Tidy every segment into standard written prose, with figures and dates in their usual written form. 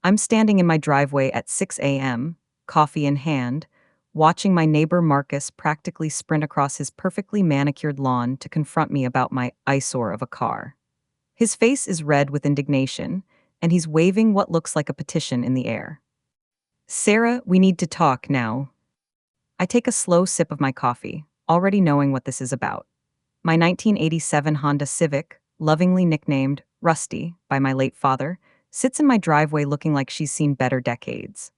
I'm standing in my driveway at 6 a.m., coffee in hand, watching my neighbor Marcus practically sprint across his perfectly manicured lawn to confront me about my eyesore of a car. His face is red with indignation, and he's waving what looks like a petition in the air. Sarah, we need to talk now. I take a slow sip of my coffee, already knowing what this is about. My 1987 Honda Civic, lovingly nicknamed Rusty by my late father, sits in my driveway looking like she's seen better decades.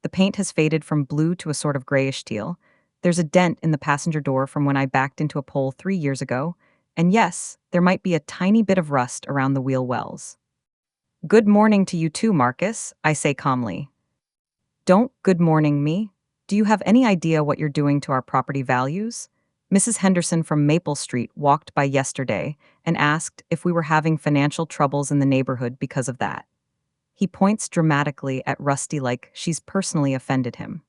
The paint has faded from blue to a sort of grayish teal. There's a dent in the passenger door from when I backed into a pole 3 years ago, and yes, there might be a tiny bit of rust around the wheel wells. Good morning to you too, Marcus, I say calmly. Don't good morning me. Do you have any idea what you're doing to our property values? Mrs. Henderson from Maple Street walked by yesterday and asked if we were having financial troubles in the neighborhood because of that. He points dramatically at Rusty like she's personally offended him.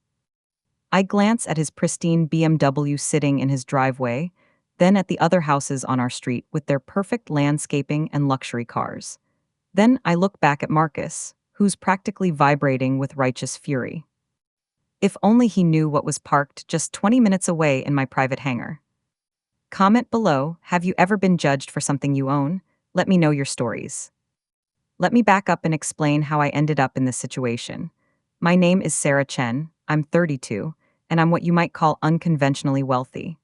I glance at his pristine BMW sitting in his driveway, then at the other houses on our street with their perfect landscaping and luxury cars. Then I look back at Marcus, who's practically vibrating with righteous fury. If only he knew what was parked just 20 minutes away in my private hangar. Comment below, have you ever been judged for something you own? Let me know your stories. Let me back up and explain how I ended up in this situation. My name is Sarah Chen, I'm 32, and I'm what you might call unconventionally wealthy.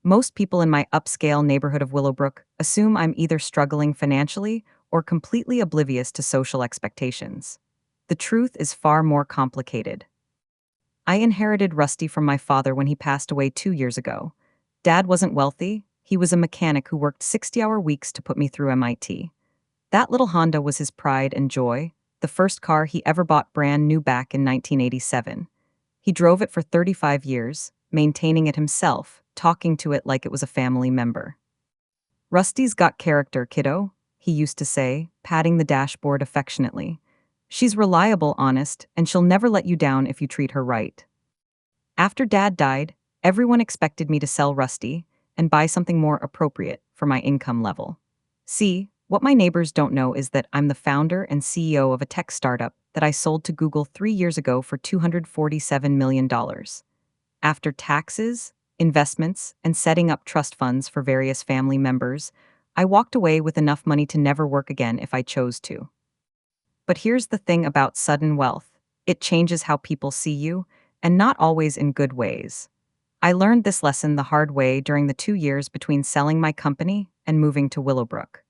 Most people in my upscale neighborhood of Willowbrook assume I'm either struggling financially or completely oblivious to social expectations. The truth is far more complicated. I inherited Rusty from my father when he passed away 2 years ago. Dad wasn't wealthy, he was a mechanic who worked 60-hour weeks to put me through MIT. That little Honda was his pride and joy, the first car he ever bought brand new back in 1987. He drove it for 35 years, maintaining it himself, talking to it like it was a family member. Rusty's got character, kiddo, he used to say, patting the dashboard affectionately. She's reliable, honest, and she'll never let you down if you treat her right. After Dad died, everyone expected me to sell Rusty and buy something more appropriate for my income level. See, what my neighbors don't know is that I'm the founder and CEO of a tech startup that I sold to Google 3 years ago for $247 million. After taxes, investments, and setting up trust funds for various family members, I walked away with enough money to never work again if I chose to. But here's the thing about sudden wealth. It changes how people see you, and not always in good ways. I learned this lesson the hard way during the 2 years between selling my company and moving to Willowbrook.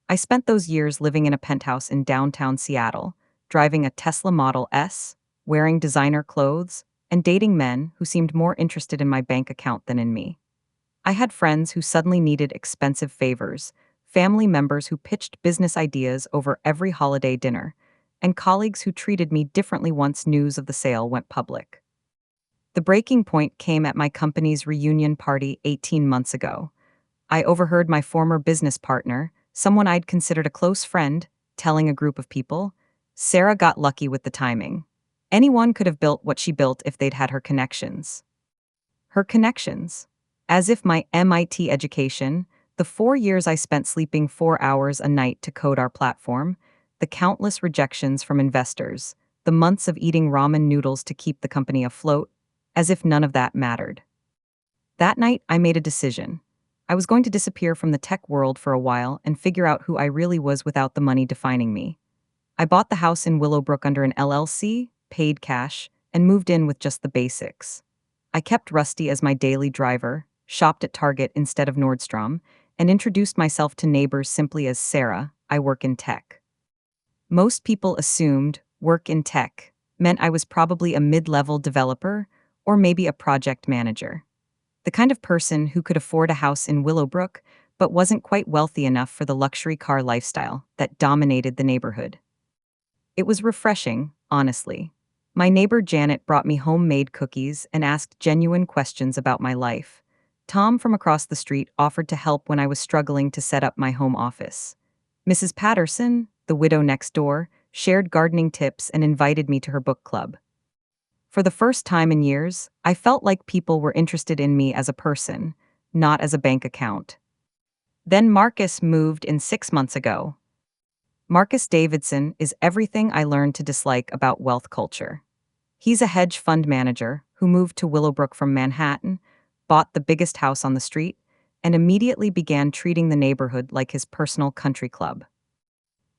I spent those years living in a penthouse in downtown Seattle, driving a Tesla Model S, wearing designer clothes, and dating men who seemed more interested in my bank account than in me. I had friends who suddenly needed expensive favors, family members who pitched business ideas over every holiday dinner, and colleagues who treated me differently once news of the sale went public. The breaking point came at my company's reunion party 18 months ago. I overheard my former business partner, someone I'd considered a close friend, telling a group of people, Sarah got lucky with the timing. Anyone could have built what she built if they'd had her connections. Her connections. As if my MIT education, the 4 years I spent sleeping 4 hours a night to code our platform, the countless rejections from investors, the months of eating ramen noodles to keep the company afloat, as if none of that mattered. That night, I made a decision. I was going to disappear from the tech world for a while and figure out who I really was without the money defining me. I bought the house in Willowbrook under an LLC, paid cash, and moved in with just the basics. I kept Rusty as my daily driver, shopped at Target instead of Nordstrom, and introduced myself to neighbors simply as Sarah, I work in tech. Most people assumed work in tech meant I was probably a mid-level developer or maybe a project manager. The kind of person who could afford a house in Willowbrook but wasn't quite wealthy enough for the luxury car lifestyle that dominated the neighborhood. It was refreshing, honestly. My neighbor Janet brought me homemade cookies and asked genuine questions about my life. Tom from across the street offered to help when I was struggling to set up my home office. Mrs. Patterson, the widow next door, shared gardening tips and invited me to her book club. For the first time in years, I felt like people were interested in me as a person, not as a bank account. Then Marcus moved in 6 months ago. Marcus Davidson is everything I learned to dislike about wealth culture. He's a hedge fund manager who moved to Willowbrook from Manhattan, bought the biggest house on the street, and immediately began treating the neighborhood like his personal country club.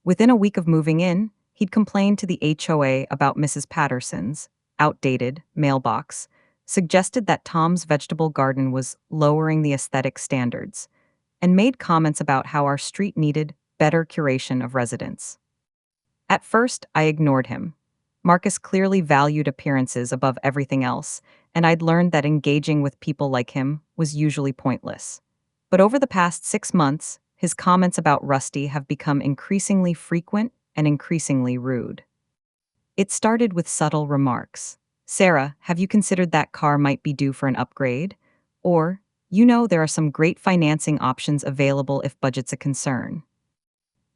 Within a week of moving in, he'd complained to the HOA about Mrs. Patterson's outdated mailbox, suggested that Tom's vegetable garden was lowering the aesthetic standards, and made comments about how our street needed better curation of residents. At first, I ignored him. Marcus clearly valued appearances above everything else, and I'd learned that engaging with people like him was usually pointless. But over the past 6 months, his comments about Rusty have become increasingly frequent and increasingly rude. It started with subtle remarks. "Sarah, have you considered that car might be due for an upgrade?" Or, there are some great financing options available if budget's a concern."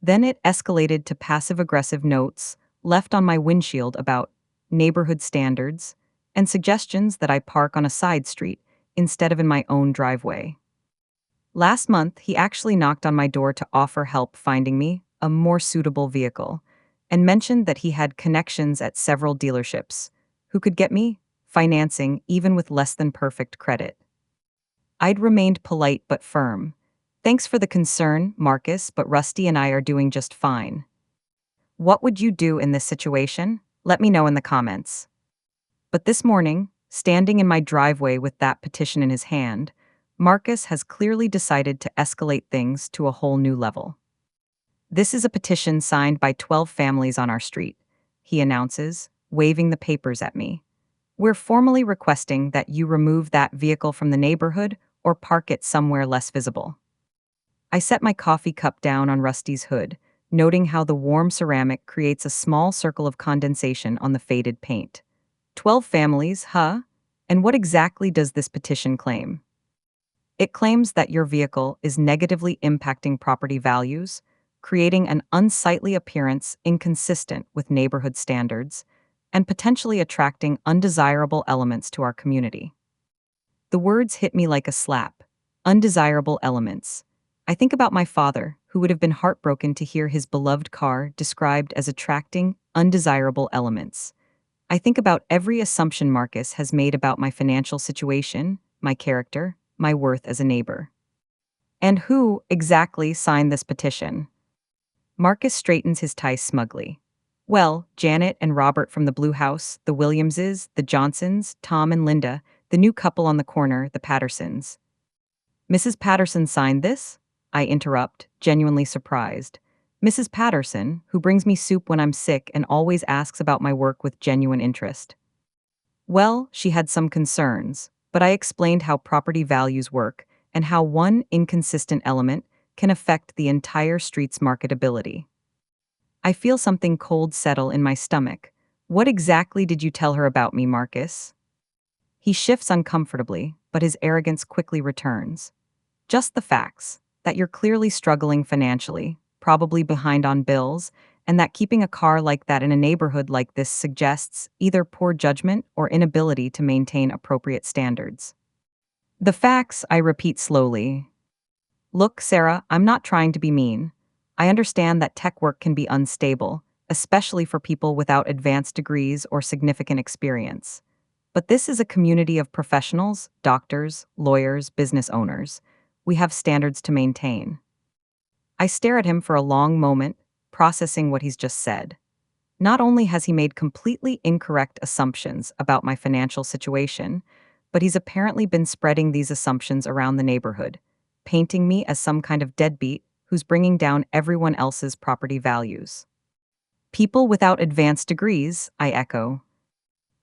Then it escalated to passive-aggressive notes left on my windshield about neighborhood standards and suggestions that I park on a side street instead of in my own driveway. Last month, he actually knocked on my door to offer help finding me a more suitable vehicle and mentioned that he had connections at several dealerships who could get me financing even with less than perfect credit. I'd remained polite but firm. "Thanks for the concern, Marcus, but Rusty and I are doing just fine." What would you do in this situation? Let me know in the comments. But this morning, standing in my driveway with that petition in his hand, Marcus has clearly decided to escalate things to a whole new level. "This is a petition signed by 12 families on our street," he announces, waving the papers at me. "We're formally requesting that you remove that vehicle from the neighborhood or park it somewhere less visible." I set my coffee cup down on Rusty's hood, noting how the warm ceramic creates a small circle of condensation on the faded paint. 12 families, huh? And what exactly does this petition claim? It claims that your vehicle is negatively impacting property values, creating an unsightly appearance inconsistent with neighborhood standards, and potentially attracting undesirable elements to our community. The words hit me like a slap. Undesirable elements. I think about my father, who would have been heartbroken to hear his beloved car described as attracting undesirable elements. I think about every assumption Marcus has made about my financial situation, my character, my worth as a neighbor. And who exactly signed this petition? Marcus straightens his tie smugly. "Well, Janet and Robert from the Blue House, the Williamses, the Johnsons, Tom and Linda, the new couple on the corner, the Pattersons." "Mrs. Patterson signed this?" I interrupt, genuinely surprised. Mrs. Patterson, who brings me soup when I'm sick and always asks about my work with genuine interest. Well, she had some concerns, but I explained how property values work and how one inconsistent element can affect the entire street's marketability. I feel something cold settle in my stomach. "What exactly did you tell her about me, Marcus?" He shifts uncomfortably, but his arrogance quickly returns. "Just the facts, that you're clearly struggling financially, probably behind on bills, and that keeping a car like that in a neighborhood like this suggests either poor judgment or inability to maintain appropriate standards." "The facts," I repeat slowly. "Look, Sarah, I'm not trying to be mean. I understand that tech work can be unstable, especially for people without advanced degrees or significant experience. But this is a community of professionals, doctors, lawyers, business owners. We have standards to maintain." I stare at him for a long moment, processing what he's just said. Not only has he made completely incorrect assumptions about my financial situation, but he's apparently been spreading these assumptions around the neighborhood, painting me as some kind of deadbeat who's bringing down everyone else's property values. "People without advanced degrees," I echo.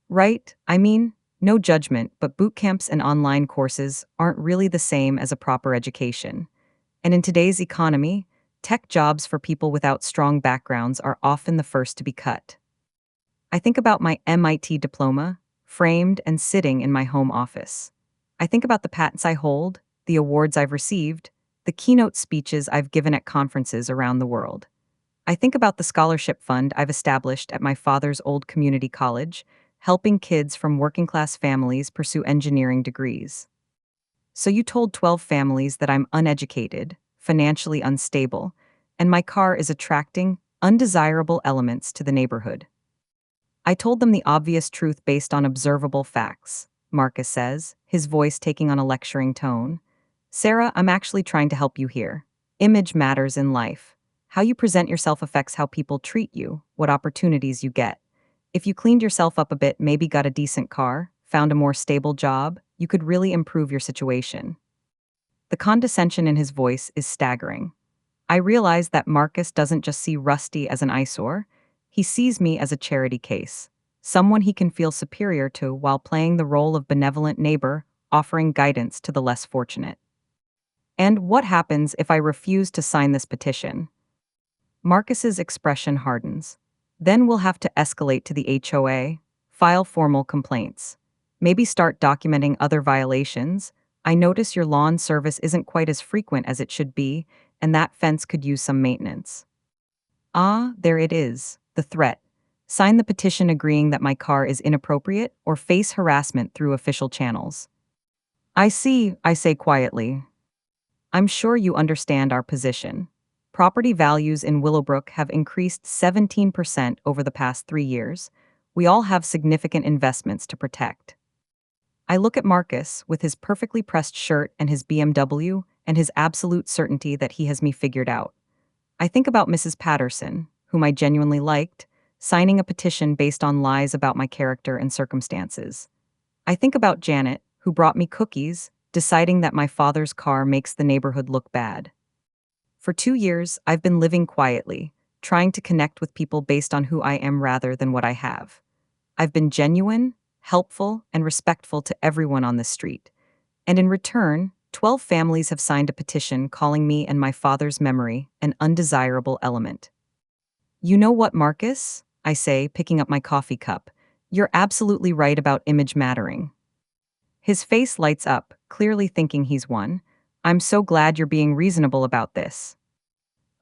"Right, I mean, no judgment, but boot camps and online courses aren't really the same as a proper education. And in today's economy, tech jobs for people without strong backgrounds are often the first to be cut." I think about my MIT diploma, framed and sitting in my home office. I think about the patents I hold, the awards I've received, the keynote speeches I've given at conferences around the world. I think about the scholarship fund I've established at my father's old community college, helping kids from working-class families pursue engineering degrees. "So you told 12 families that I'm uneducated, financially unstable, and my car is attracting undesirable elements to the neighborhood. I told them the obvious truth based on observable facts, Marcus says, his voice taking on a lecturing tone. Sarah, I'm actually trying to help you here. Image matters in life. How you present yourself affects how people treat you, what opportunities you get. If you cleaned yourself up a bit, maybe got a decent car, found a more stable job, you could really improve your situation. The condescension in his voice is staggering. I realize that Marcus doesn't just see Rusty as an eyesore, he sees me as a charity case, someone he can feel superior to while playing the role of benevolent neighbor, offering guidance to the less fortunate. And what happens if I refuse to sign this petition? Marcus's expression hardens. Then we'll have to escalate to the HOA, file formal complaints. Maybe start documenting other violations. I notice your lawn service isn't quite as frequent as it should be, and that fence could use some maintenance. Ah, there it is, the threat. Sign the petition agreeing that my car is inappropriate or face harassment through official channels. I see, I say quietly. I'm sure you understand our position. Property values in Willowbrook have increased 17% over the past 3 years. We all have significant investments to protect. I look at Marcus with his perfectly pressed shirt and his BMW and his absolute certainty that he has me figured out. I think about Mrs. Patterson, whom I genuinely liked, signing a petition based on lies about my character and circumstances. I think about Janet, who brought me cookies, deciding that my father's car makes the neighborhood look bad. For 2 years, I've been living quietly, trying to connect with people based on who I am rather than what I have. I've been genuine, helpful, and respectful to everyone on this street. And in return, 12 families have signed a petition calling me and my father's memory an undesirable element. You know what, Marcus? I say, picking up my coffee cup. You're absolutely right about image mattering. His face lights up, clearly thinking he's won. I'm so glad you're being reasonable about this.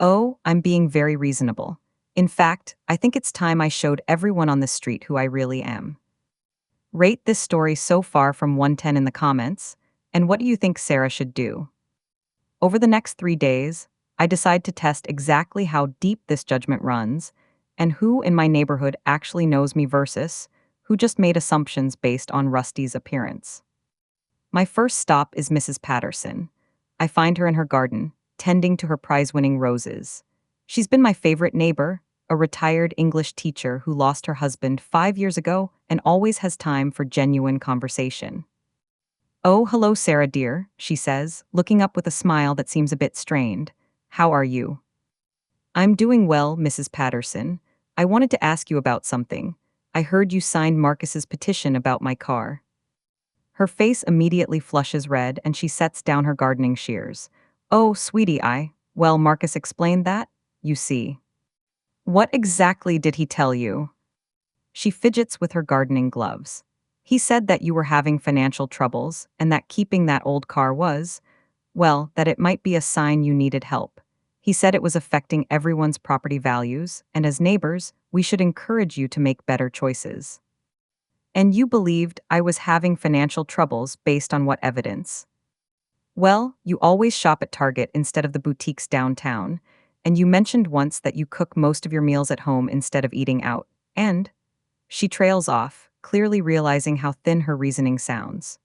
Oh, I'm being very reasonable. In fact, I think it's time I showed everyone on the street who I really am. Rate this story so far from 110 in the comments, and what do you think Sarah should do? Over the next 3 days, I decide to test exactly how deep this judgment runs, and who in my neighborhood actually knows me versus who just made assumptions based on Rusty's appearance. My first stop is Mrs. Patterson. I find her in her garden, tending to her prize-winning roses. She's been my favorite neighbor, a retired English teacher who lost her husband 5 years ago and always has time for genuine conversation. Oh, hello, Sarah dear, she says, looking up with a smile that seems a bit strained. How are you? I'm doing well, Mrs. Patterson. I wanted to ask you about something. I heard you signed Marcus's petition about my car. Her face immediately flushes red and she sets down her gardening shears. Oh, sweetie, well, Marcus explained that, you see. What exactly did he tell you? She fidgets with her gardening gloves. He said that you were having financial troubles and that keeping that old car was, well, that it might be a sign you needed help. He said it was affecting everyone's property values, and as neighbors, we should encourage you to make better choices. And you believed I was having financial troubles based on what evidence? Well, you always shop at Target instead of the boutiques downtown, and you mentioned once that you cook most of your meals at home instead of eating out, and she trails off, clearly realizing how thin her reasoning sounds.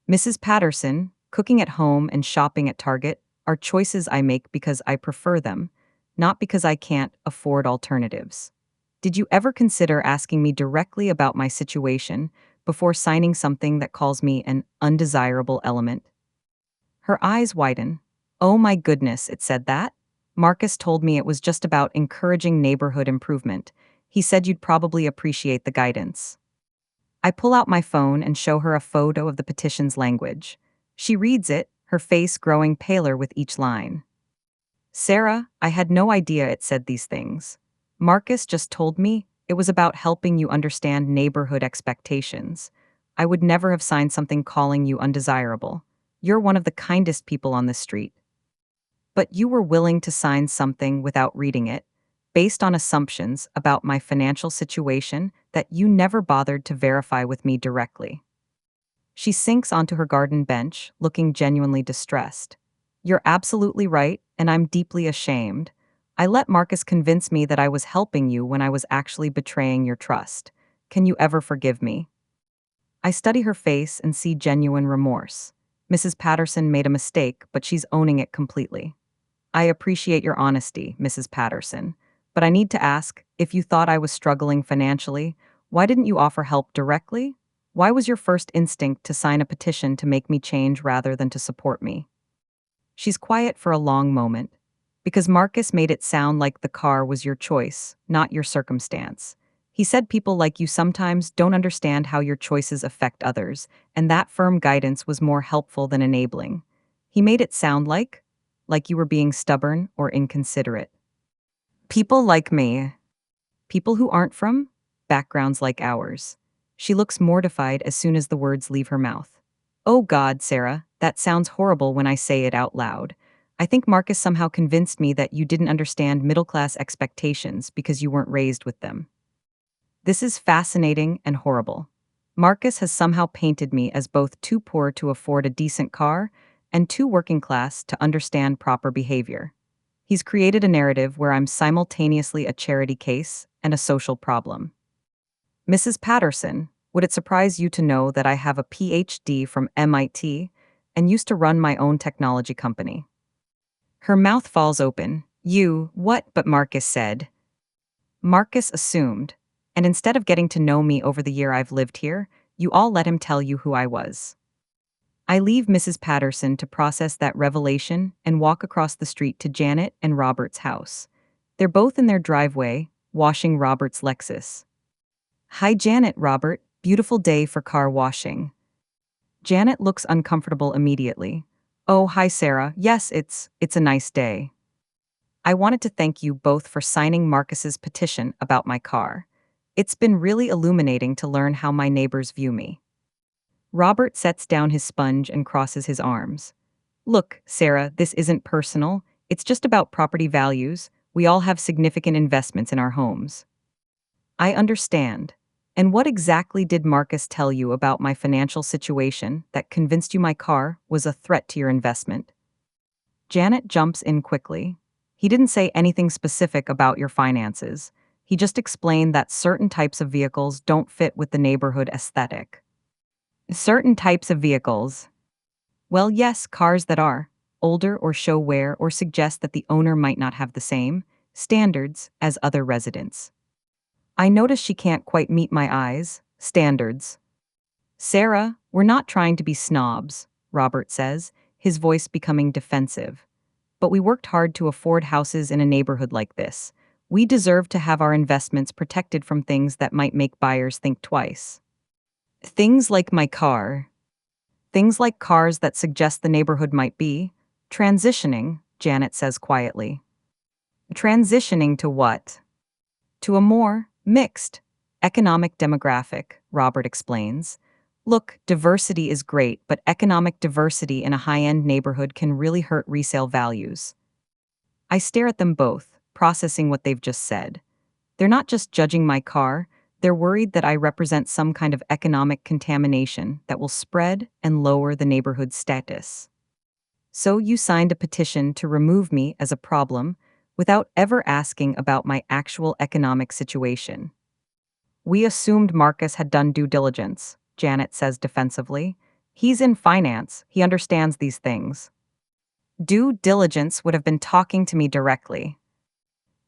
Mrs. Patterson, cooking at home and shopping at Target are choices I make because I prefer them, not because I can't afford alternatives. Did you ever consider asking me directly about my situation before signing something that calls me an undesirable element? Her eyes widen. Oh my goodness, it said that? Marcus told me it was just about encouraging neighborhood improvement. He said you'd probably appreciate the guidance. I pull out my phone and show her a photo of the petition's language. She reads it, her face growing paler with each line. Sarah, I had no idea it said these things. Marcus just told me it was about helping you understand neighborhood expectations. I would never have signed something calling you undesirable. You're one of the kindest people on the street. But you were willing to sign something without reading it, based on assumptions about my financial situation that you never bothered to verify with me directly. She sinks onto her garden bench, looking genuinely distressed. You're absolutely right, and I'm deeply ashamed. I let Marcus convince me that I was helping you when I was actually betraying your trust. Can you ever forgive me? I study her face and see genuine remorse. Mrs. Patterson made a mistake, but she's owning it completely. I appreciate your honesty, Mrs. Patterson, but I need to ask, if you thought I was struggling financially, why didn't you offer help directly? Why was your first instinct to sign a petition to make me change rather than to support me? She's quiet for a long moment. Because Marcus made it sound like the car was your choice, not your circumstance. He said people like you sometimes don't understand how your choices affect others, and that firm guidance was more helpful than enabling. He made it sound like you were being stubborn or inconsiderate. People like me, people who aren't from backgrounds like ours. She looks mortified as soon as the words leave her mouth. Oh God, Sarah, that sounds horrible when I say it out loud. I think Marcus somehow convinced me that you didn't understand middle-class expectations because you weren't raised with them. This is fascinating and horrible. Marcus has somehow painted me as both too poor to afford a decent car and too working class to understand proper behavior. He's created a narrative where I'm simultaneously a charity case and a social problem. Mrs. Patterson, would it surprise you to know that I have a PhD from MIT and used to run my own technology company? Her mouth falls open. You, what? But Marcus said. Marcus assumed, and instead of getting to know me over the year I've lived here, you all let him tell you who I was. I leave Mrs. Patterson to process that revelation and walk across the street to Janet and Robert's house. They're both in their driveway, washing Robert's Lexus. Hi Janet, Robert, beautiful day for car washing. Janet looks uncomfortable immediately. Oh, hi Sarah, yes, it's a nice day. I wanted to thank you both for signing Marcus's petition about my car. It's been really illuminating to learn how my neighbors view me. Robert sets down his sponge and crosses his arms. Look, Sarah, this isn't personal. It's just about property values. We all have significant investments in our homes. I understand. And what exactly did Marcus tell you about my financial situation that convinced you my car was a threat to your investment? Janet jumps in quickly. He didn't say anything specific about your finances. He just explained that certain types of vehicles don't fit with the neighborhood aesthetic. Certain types of vehicles? Well, yes, cars that are older or show wear or suggest that the owner might not have the same standards as other residents. I notice she can't quite meet my eyes. Standards. Sarah, we're not trying to be snobs, Robert says, his voice becoming defensive. But we worked hard to afford houses in a neighborhood like this. We deserve to have our investments protected from things that might make buyers think twice. Things like my car. Things like cars that suggest the neighborhood might be transitioning, Janet says quietly. Transitioning to what? To a more mixed economic demographic, Robert explains. Look, diversity is great, but economic diversity in a high-end neighborhood can really hurt resale values. I stare at them both, processing what they've just said. They're not just judging my car, they're worried that I represent some kind of economic contamination that will spread and lower the neighborhood's status. So you signed a petition to remove me as a problem without ever asking about my actual economic situation. We assumed Marcus had done due diligence, Janet says defensively. He's in finance, he understands these things. Due diligence would have been talking to me directly.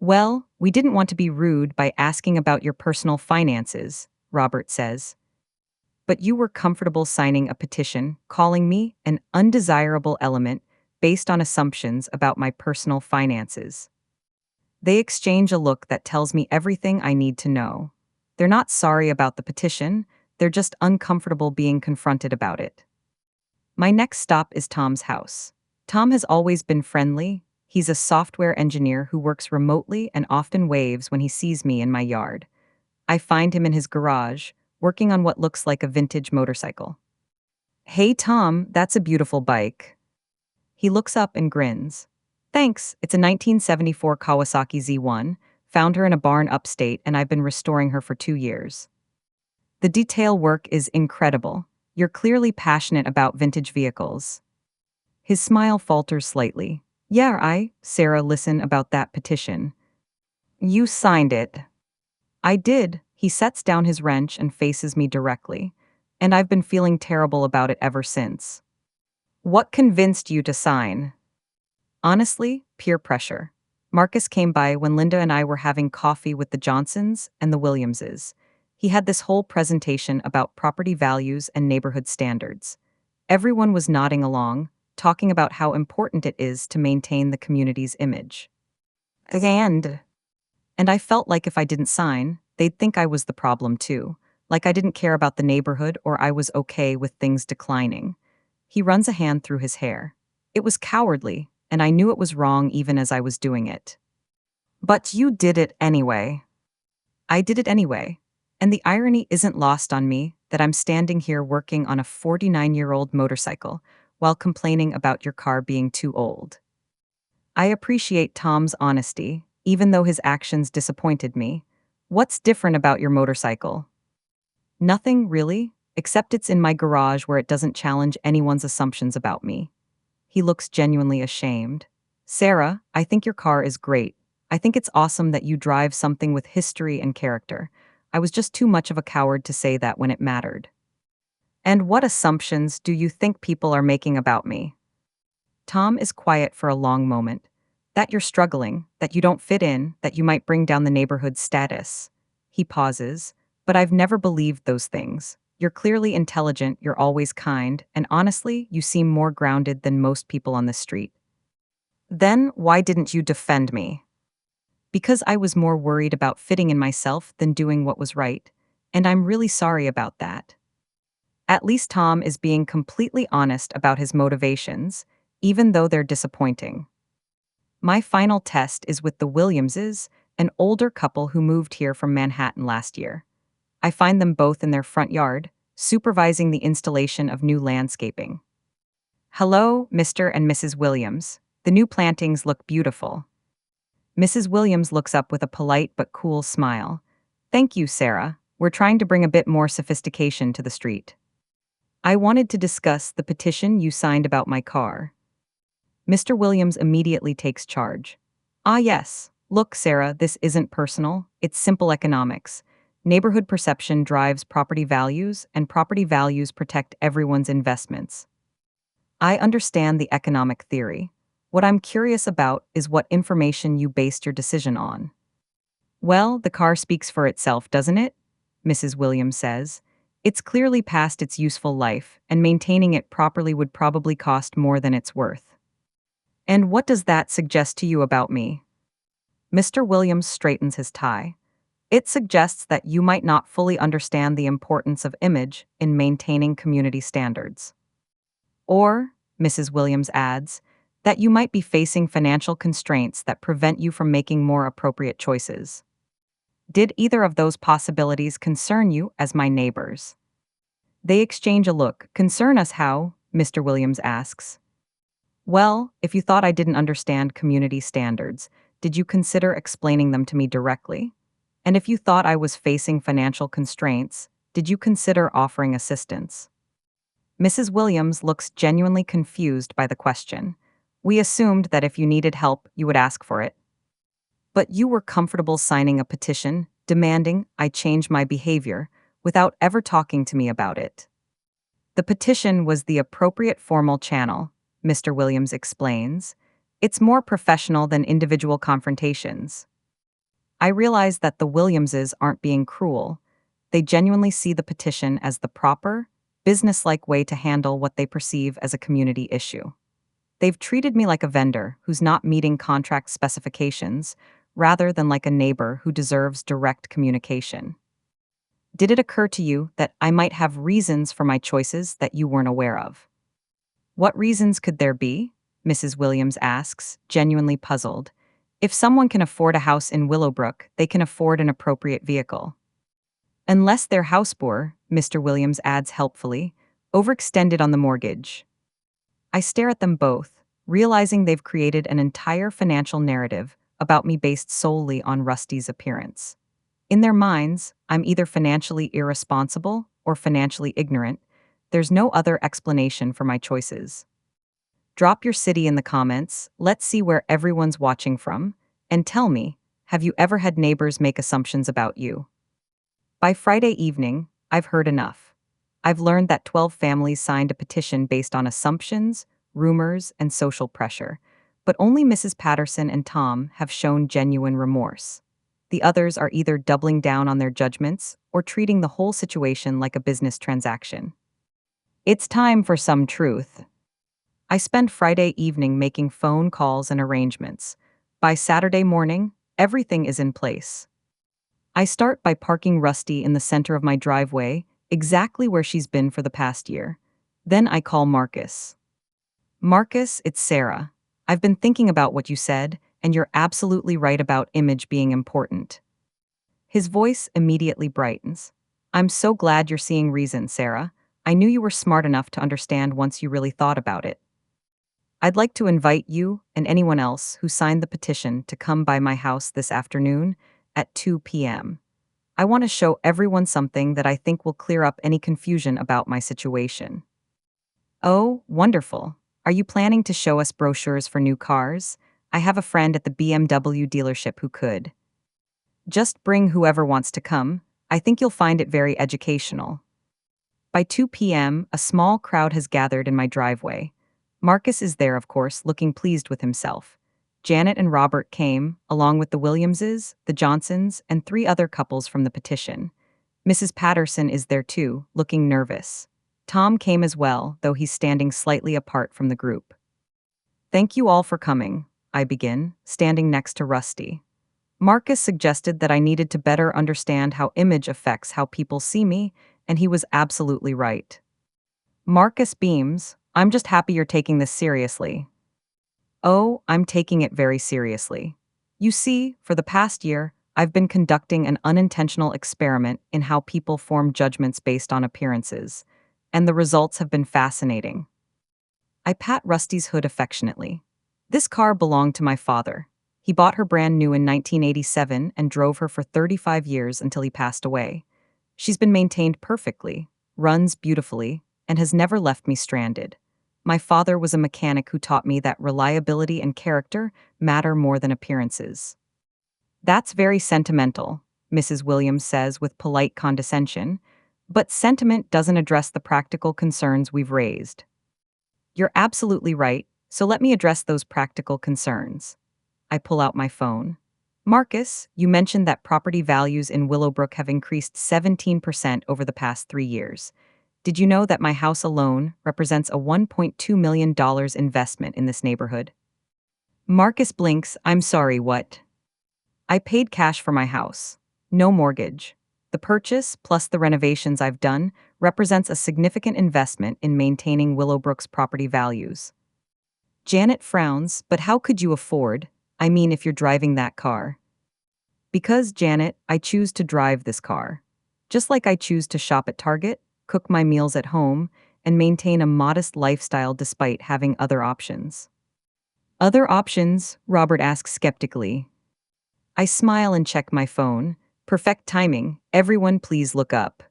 Well, we didn't want to be rude by asking about your personal finances, Robert says. But you were comfortable signing a petition calling me an undesirable element based on assumptions about my personal finances. They exchange a look that tells me everything I need to know. They're not sorry about the petition, they're just uncomfortable being confronted about it. My next stop is Tom's house. Tom has always been friendly. He's a software engineer who works remotely and often waves when he sees me in my yard. I find him in his garage, working on what looks like a vintage motorcycle. Hey Tom, that's a beautiful bike. He looks up and grins. Thanks, it's a 1974 Kawasaki Z1. Found her in a barn upstate and I've been restoring her for 2 years. The detail work is incredible. You're clearly passionate about vintage vehicles. His smile falters slightly. Yeah, Sarah, listen about that petition. You signed it. I did. He sets down his wrench and faces me directly. And I've been feeling terrible about it ever since. What convinced you to sign? Honestly, peer pressure. Marcus came by when Linda and I were having coffee with the Johnsons and the Williamses. He had this whole presentation about property values and neighborhood standards. Everyone was nodding along, talking about how important it is to maintain the community's image. And I felt like if I didn't sign, they'd think I was the problem too, like I didn't care about the neighborhood or I was okay with things declining. He runs a hand through his hair. It was cowardly, and I knew it was wrong even as I was doing it. But you did it anyway. I did it anyway. And the irony isn't lost on me that I'm standing here working on a 49-year-old motorcycle while complaining about your car being too old. I appreciate Tom's honesty, even though his actions disappointed me. What's different about your motorcycle? Nothing, really, except it's in my garage where it doesn't challenge anyone's assumptions about me. He looks genuinely ashamed. Sarah, I think your car is great. I think it's awesome that you drive something with history and character. I was just too much of a coward to say that when it mattered. And what assumptions do you think people are making about me? Tom is quiet for a long moment. That you're struggling, that you don't fit in, that you might bring down the neighborhood's status. He pauses. But I've never believed those things. You're clearly intelligent, you're always kind, and honestly, you seem more grounded than most people on the street. Then, why didn't you defend me? Because I was more worried about fitting in myself than doing what was right. And I'm really sorry about that. At least Tom is being completely honest about his motivations, even though they're disappointing. My final test is with the Williamses, an older couple who moved here from Manhattan last year. I find them both in their front yard, supervising the installation of new landscaping. Hello, Mr. and Mrs. Williams. The new plantings look beautiful. Mrs. Williams looks up with a polite but cool smile. Thank you, Sarah. We're trying to bring a bit more sophistication to the street. I wanted to discuss the petition you signed about my car. Mr. Williams immediately takes charge. Ah, yes. Look, Sarah, this isn't personal. It's simple economics. Neighborhood perception drives property values, and property values protect everyone's investments. I understand the economic theory. What I'm curious about is what information you based your decision on. Well, the car speaks for itself, doesn't it? Mrs. Williams says. It's clearly past its useful life, and maintaining it properly would probably cost more than it's worth. And what does that suggest to you about me? Mr. Williams straightens his tie. It suggests that you might not fully understand the importance of image in maintaining community standards. Or, Mrs. Williams adds, that you might be facing financial constraints that prevent you from making more appropriate choices. Did either of those possibilities concern you as my neighbors? They exchange a look. Concern us how? Mr. Williams asks. Well, if you thought I didn't understand community standards, did you consider explaining them to me directly? And if you thought I was facing financial constraints, did you consider offering assistance? Mrs. Williams looks genuinely confused by the question. We assumed that if you needed help, you would ask for it. But you were comfortable signing a petition, demanding I change my behavior, without ever talking to me about it. The petition was the appropriate formal channel, Mr. Williams explains. It's more professional than individual confrontations. I realize that the Williamses aren't being cruel. They genuinely see the petition as the proper, businesslike way to handle what they perceive as a community issue. They've treated me like a vendor who's not meeting contract specifications, rather than like a neighbor who deserves direct communication. Did it occur to you that I might have reasons for my choices that you weren't aware of? What reasons could there be? Mrs. Williams asks, genuinely puzzled. If someone can afford a house in Willowbrook, they can afford an appropriate vehicle. Unless they're houseboor, Mr. Williams adds helpfully, overextended on the mortgage. I stare at them both, realizing they've created an entire financial narrative about me based solely on Rusty's appearance. In their minds, I'm either financially irresponsible or financially ignorant. There's no other explanation for my choices. Drop your city in the comments, let's see where everyone's watching from, and tell me, have you ever had neighbors make assumptions about you? By Friday evening, I've heard enough. I've learned that 12 families signed a petition based on assumptions, rumors, and social pressure, but only Mrs. Patterson and Tom have shown genuine remorse. The others are either doubling down on their judgments or treating the whole situation like a business transaction. It's time for some truth. I spend Friday evening making phone calls and arrangements. By Saturday morning, everything is in place. I start by parking Rusty in the center of my driveway, exactly where she's been for the past year. Then I call Marcus. Marcus, it's Sarah. I've been thinking about what you said, and you're absolutely right about image being important. His voice immediately brightens. I'm so glad you're seeing reason, Sarah. I knew you were smart enough to understand once you really thought about it. I'd like to invite you and anyone else who signed the petition to come by my house this afternoon at 2 p.m. I want to show everyone something that I think will clear up any confusion about my situation. Oh, wonderful. Are you planning to show us brochures for new cars? I have a friend at the BMW dealership who could. Just bring whoever wants to come. I think you'll find it very educational. By 2 p.m., a small crowd has gathered in my driveway. Marcus is there, of course, looking pleased with himself. Janet and Robert came, along with the Williamses, the Johnsons, and 3 other couples from the petition. Mrs. Patterson is there too, looking nervous. Tom came as well, though he's standing slightly apart from the group. Thank you all for coming, I begin, standing next to Rusty. Marcus suggested that I needed to better understand how image affects how people see me, and he was absolutely right. Marcus beams, I'm just happy you're taking this seriously. Oh, I'm taking it very seriously. You see, for the past year, I've been conducting an unintentional experiment in how people form judgments based on appearances, and the results have been fascinating. I pat Rusty's hood affectionately. This car belonged to my father. He bought her brand new in 1987 and drove her for 35 years until he passed away. She's been maintained perfectly, runs beautifully, and has never left me stranded. My father was a mechanic who taught me that reliability and character matter more than appearances. That's very sentimental, Mrs. Williams says with polite condescension, but sentiment doesn't address the practical concerns we've raised. You're absolutely right, so let me address those practical concerns. I pull out my phone. Marcus, you mentioned that property values in Willowbrook have increased 17% over the past 3 years. Did you know that my house alone represents a $1.2 million investment in this neighborhood? Marcus blinks, I'm sorry, what? I paid cash for my house. No mortgage. The purchase, plus the renovations I've done, represents a significant investment in maintaining Willowbrook's property values. Janet frowns, but how could you afford? I mean, if you're driving that car. Because, Janet, I choose to drive this car. Just like I choose to shop at Target, cook my meals at home, and maintain a modest lifestyle despite having other options. Other options? Robert asks skeptically. I smile and check my phone. Perfect timing. Everyone please look up.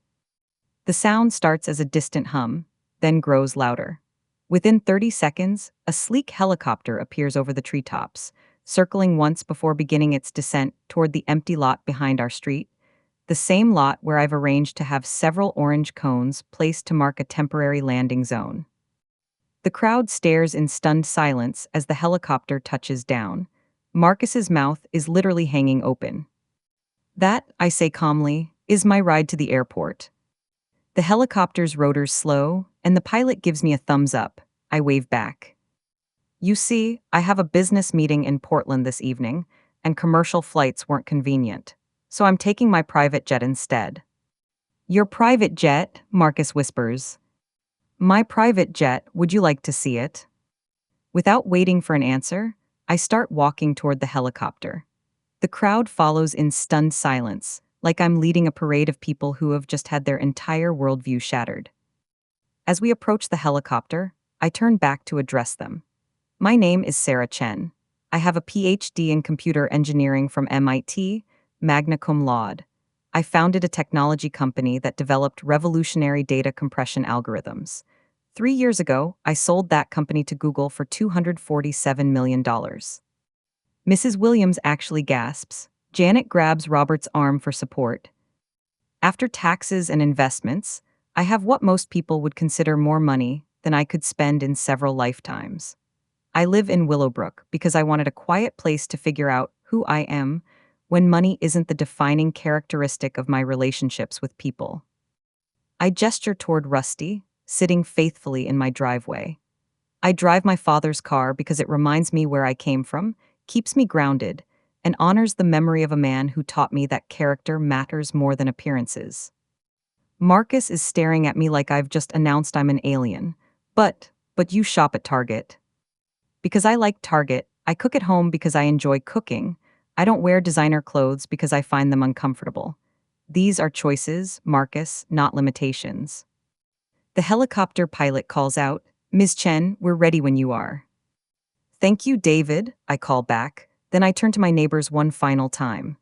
The sound starts as a distant hum, then grows louder. Within 30 seconds, a sleek helicopter appears over the treetops, circling once before beginning its descent toward the empty lot behind our street, the same lot where I've arranged to have several orange cones placed to mark a temporary landing zone. The crowd stares in stunned silence as the helicopter touches down. Marcus's mouth is literally hanging open. That, I say calmly, is my ride to the airport. The helicopter's rotors slow, and the pilot gives me a thumbs up. I wave back. You see, I have a business meeting in Portland this evening, and commercial flights weren't convenient, so I'm taking my private jet instead. Your private jet? Marcus whispers. My private jet, would you like to see it? Without waiting for an answer, I start walking toward the helicopter. The crowd follows in stunned silence, like I'm leading a parade of people who have just had their entire worldview shattered. As we approach the helicopter, I turn back to address them. My name is Sarah Chen. I have a PhD in computer engineering from MIT, magna cum laude. I founded a technology company that developed revolutionary data compression algorithms. 3 years ago, I sold that company to Google for $247 million. Mrs. Williams actually gasps. Janet grabs Robert's arm for support. After taxes and investments, I have what most people would consider more money than I could spend in several lifetimes. I live in Willowbrook because I wanted a quiet place to figure out who I am when money isn't the defining characteristic of my relationships with people. I gesture toward Rusty, sitting faithfully in my driveway. I drive my father's car because it reminds me where I came from, keeps me grounded, and honors the memory of a man who taught me that character matters more than appearances. Marcus is staring at me like I've just announced I'm an alien. But you shop at Target. Because I like Target, I cook at home because I enjoy cooking. I don't wear designer clothes because I find them uncomfortable. These are choices, Marcus, not limitations. The helicopter pilot calls out, Ms. Chen, we're ready when you are. Thank you, David, I call back. Then I turn to my neighbors one final time.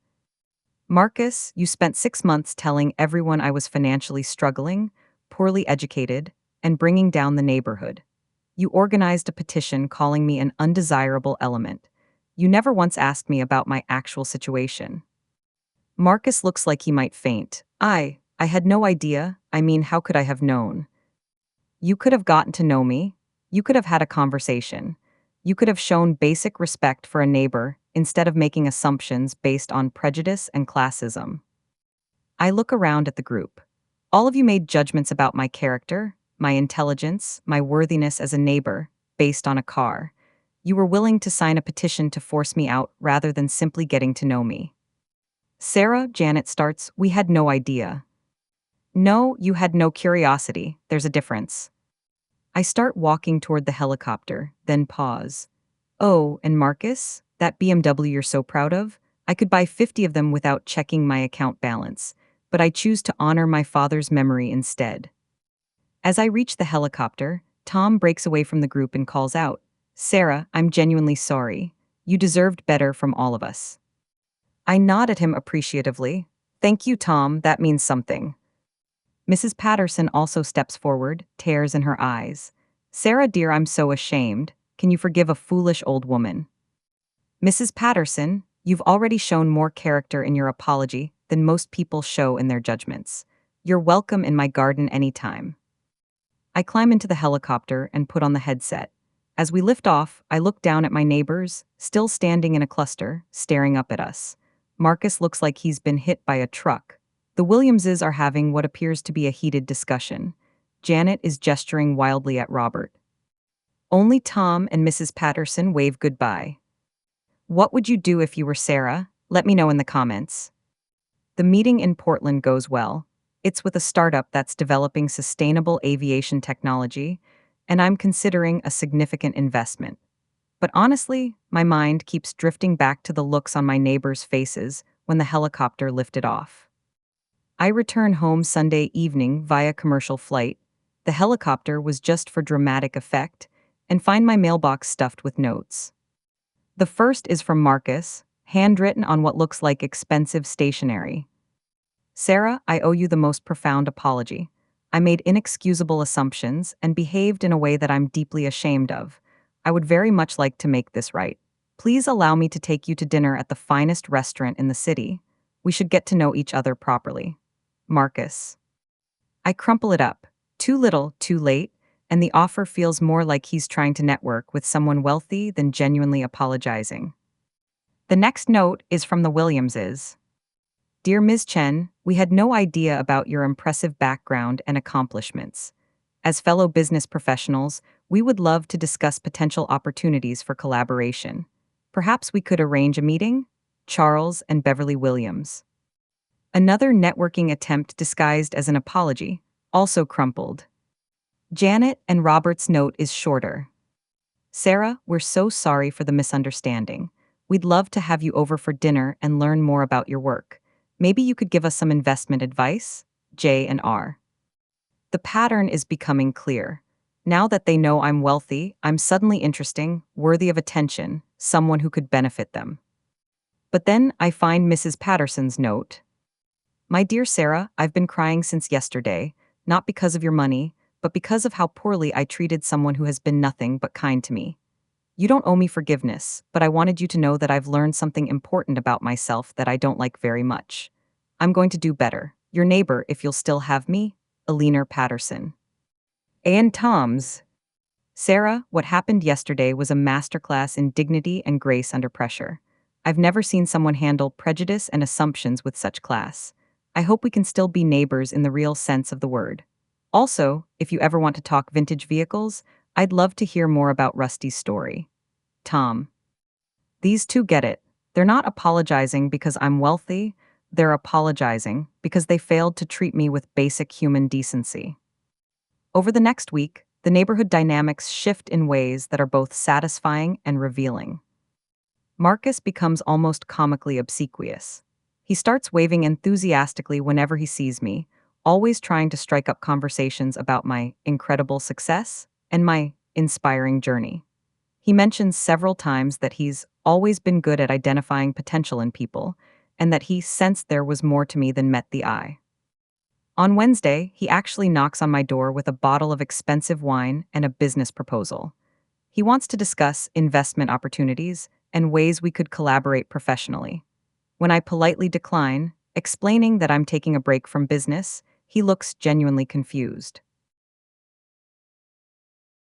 Marcus, you spent 6 months telling everyone I was financially struggling, poorly educated, and bringing down the neighborhood. You organized a petition calling me an undesirable element. You never once asked me about my actual situation. Marcus looks like he might faint. I had no idea. I mean, how could I have known? You could have gotten to know me. You could have had a conversation. You could have shown basic respect for a neighbor instead of making assumptions based on prejudice and classism. I look around at the group. All of you made judgments about my character, my intelligence, my worthiness as a neighbor, based on a car. You were willing to sign a petition to force me out rather than simply getting to know me. Sarah, Janet starts, we had no idea. No, you had no curiosity. There's a difference. I start walking toward the helicopter, then pause. Oh, and Marcus? That BMW you're so proud of? I could buy 50 of them without checking my account balance, but I choose to honor my father's memory instead. As I reach the helicopter, Tom breaks away from the group and calls out, Sarah, I'm genuinely sorry. You deserved better from all of us. I nod at him appreciatively. Thank you, Tom, that means something. Mrs. Patterson also steps forward, tears in her eyes. Sarah, dear, I'm so ashamed. Can you forgive a foolish old woman? Mrs. Patterson, you've already shown more character in your apology than most people show in their judgments. You're welcome in my garden anytime. I climb into the helicopter and put on the headset. As we lift off, I look down at my neighbors, still standing in a cluster, staring up at us. Marcus looks like he's been hit by a truck. The Williamses are having what appears to be a heated discussion. Janet is gesturing wildly at Robert. Only Tom and Mrs. Patterson wave goodbye. What would you do if you were Sarah? Let me know in the comments. The meeting in Portland goes well. It's with a startup that's developing sustainable aviation technology, and I'm considering a significant investment. But honestly, my mind keeps drifting back to the looks on my neighbors' faces when the helicopter lifted off. I return home Sunday evening via commercial flight. The helicopter was just for dramatic effect, and find my mailbox stuffed with notes. The first is from Marcus, handwritten on what looks like expensive stationery. Sarah, I owe you the most profound apology. I made inexcusable assumptions and behaved in a way that I'm deeply ashamed of. I would very much like to make this right. Please allow me to take you to dinner at the finest restaurant in the city. We should get to know each other properly. Marcus. I crumple it up. Too little, too late, and the offer feels more like he's trying to network with someone wealthy than genuinely apologizing. The next note is from the Williamses. Dear Ms. Chen, we had no idea about your impressive background and accomplishments. As fellow business professionals, we would love to discuss potential opportunities for collaboration. Perhaps we could arrange a meeting? Charles and Beverly Williams. Another networking attempt disguised as an apology, also crumpled. Janet and Robert's note is shorter. Sarah, we're so sorry for the misunderstanding. We'd love to have you over for dinner and learn more about your work. Maybe you could give us some investment advice? J and R. The pattern is becoming clear. Now that they know I'm wealthy, I'm suddenly interesting, worthy of attention, someone who could benefit them. But then I find Mrs. Patterson's note. My dear Sarah, I've been crying since yesterday, not because of your money, but because of how poorly I treated someone who has been nothing but kind to me. You don't owe me forgiveness, but I wanted you to know that I've learned something important about myself that I don't like very much. I'm going to do better. Your neighbor, if you'll still have me, Alina Patterson. And Tom's. Sarah, what happened yesterday was a masterclass in dignity and grace under pressure. I've never seen someone handle prejudice and assumptions with such class. I hope we can still be neighbors in the real sense of the word. Also, if you ever want to talk vintage vehicles, I'd love to hear more about Rusty's story. Tom. These two get it. They're not apologizing because I'm wealthy, they're apologizing because they failed to treat me with basic human decency. Over the next week, the neighborhood dynamics shift in ways that are both satisfying and revealing. Marcus becomes almost comically obsequious. He starts waving enthusiastically whenever he sees me, always trying to strike up conversations about my incredible success and my inspiring journey. He mentions several times that he's always been good at identifying potential in people, and that he sensed there was more to me than met the eye. On Wednesday, he actually knocks on my door with a bottle of expensive wine and a business proposal. He wants to discuss investment opportunities and ways we could collaborate professionally. When I politely decline, explaining that I'm taking a break from business, he looks genuinely confused.